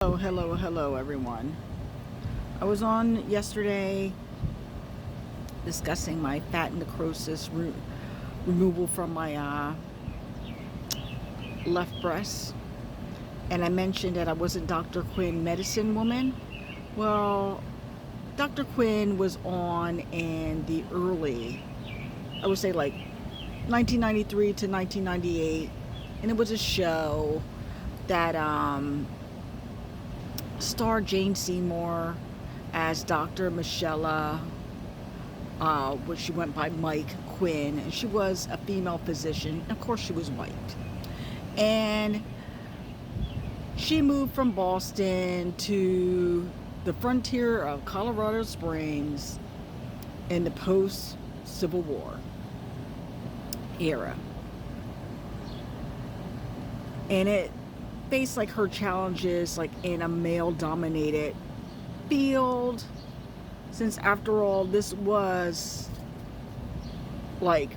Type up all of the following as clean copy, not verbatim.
Oh, hello, everyone. I was on yesterday discussing my fat necrosis removal from my left breast, and I mentioned that I wasn't Dr. Quinn medicine woman. Well, Dr. Quinn was on in the early, I would say like 1993 to 1998, and it was a show that starred Jane Seymour as Dr. Michelle, which she went by Mike Quinn, and she was a female physician. Of course, she was white, and she moved from Boston to the frontier of Colorado Springs in the post-Civil War era, and it faced like her challenges like in a male-dominated field, since after all this was like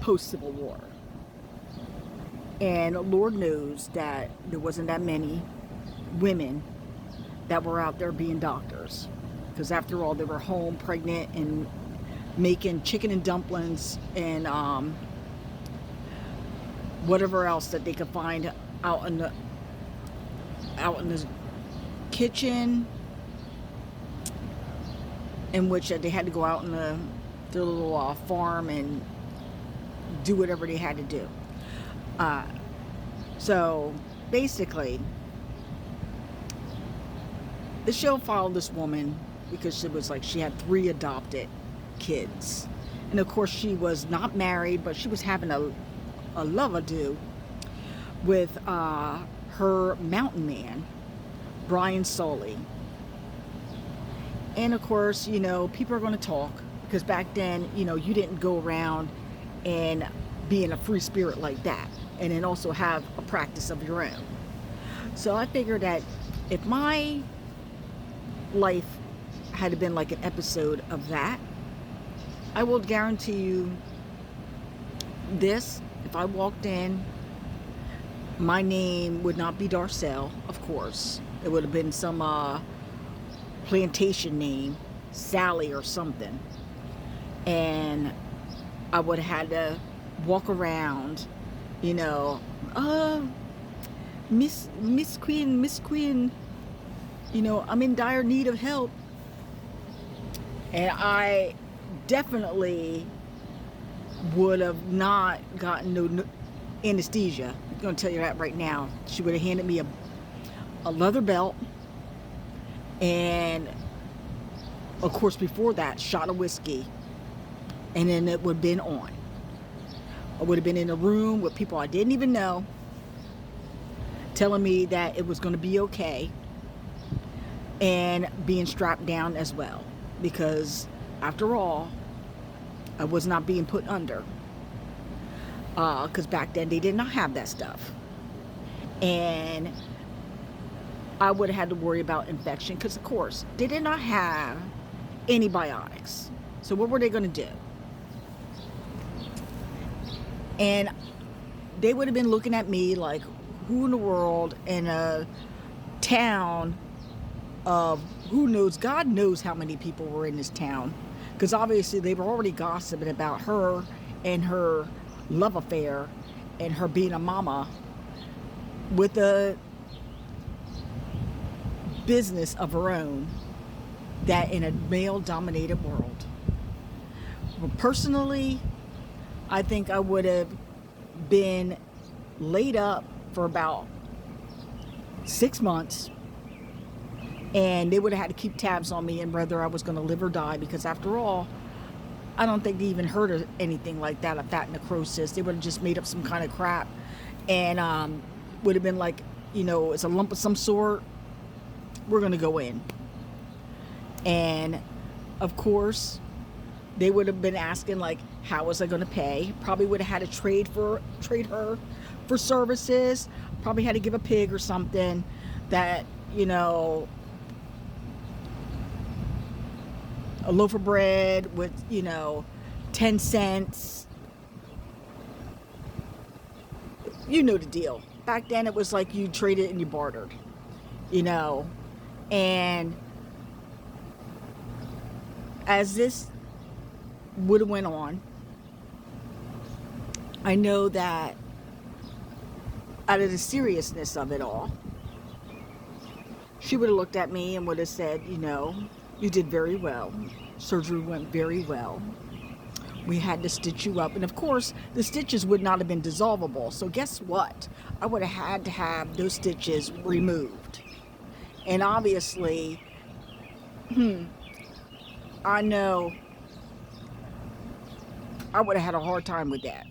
post-Civil War, and Lord knows that there wasn't that many women that were out there being doctors, because after all they were home pregnant and making chicken and dumplings and whatever else that they could find out in the kitchen, in which they had to go out in their little farm and do whatever they had to do. So basically, the show followed this woman because it was like she had 3 adopted kids, and of course she was not married, but she was having a love-a-do with her mountain man, Brian Sully. And of course, people are going to talk, because back then, you didn't go around and be in a free spirit like that, and then also have a practice of your own. So I figured that if my life had been like an episode of that, I will guarantee you this: if I walked in, my name would not be Darcel, of course. It would have been some plantation name, Sally or something. And I would have had to walk around, Miss Queen, I'm in dire need of help. And I definitely would have not gotten no anesthesia. I'm going to tell you that right now. She would have handed me a leather belt, and of course before that, shot of whiskey, and then it would have been on. I would have been in a room with people I didn't even know, telling me that it was going to be okay, and being strapped down as well, because after all, I was not being put under, because back then they did not have that stuff. And I would have had to worry about infection, because of course they did not have antibiotics. So what were they going to do? And they would have been looking at me like, who in the world, in a town of who knows, God knows how many people were in this town, because obviously they were already gossiping about her and her love affair and her being a mama with a business of her own, that in a male-dominated world. But personally, I think I would have been laid up for about 6 months, and they would have had to keep tabs on me and whether I was going to live or die, because after all, I don't think they even heard of anything like that, a fat necrosis. They would have just made up some kind of crap, and would have been like, it's a lump of some sort, we're going to go in. And of course they would have been asking like, how was I going to pay? Probably would have had to trade her for services. Probably had to give a pig or something that, a loaf of bread with 10 cents. You know the deal. Back then it was like you traded and you bartered. you know. And as this would have went on, I know that out of the seriousness of it all, she would have looked at me and would have said, you know, you did very well. Surgery went very well. We had to stitch you up. And of course, the stitches would not have been dissolvable. So guess what? I would have had to have those stitches removed. And obviously, I know I would have had a hard time with that.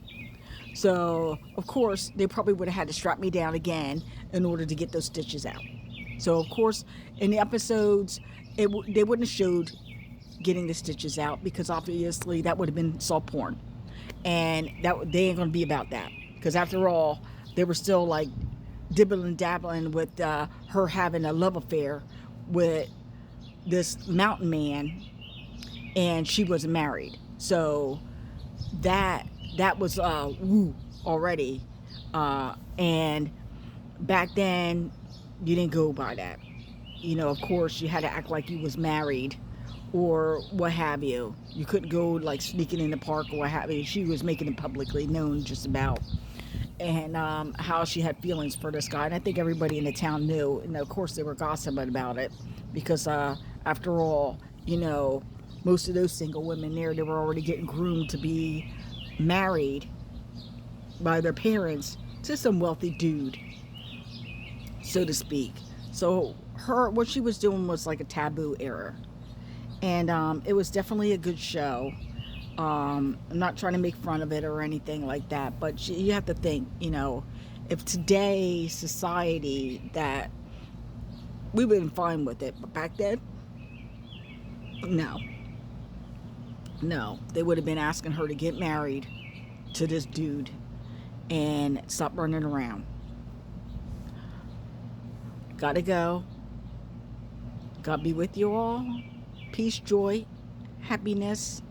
So, of course, they probably would have had to strap me down again in order to get those stitches out. So, of course, in the episodes, they wouldn't have showed getting the stitches out because obviously that would have been soft porn. And that they ain't going to be about that. Because after all, they were still like dibbling dabbling with her having a love affair with this mountain man, and she wasn't married. So that was woo already. And back then, you didn't go by that. You know, of course, you had to act like you was married or what have you. You couldn't go like sneaking in the park or what have you. She was making it publicly known just about. And how she had feelings for this guy. And I think everybody in the town knew. And of course, they were gossiping about it because after all, you know, most of those single women there, they were already getting groomed to be married by their parents to some wealthy dude, so to speak. So what she was doing was like a taboo era. And it was definitely a good show. I'm not trying to make fun of it or anything like that, but you have to think, you know, if today's society that we would have been fine with it, but back then, no, they would have been asking her to get married to this dude and stop running around. Gotta go. God be with you all. Peace, joy, happiness,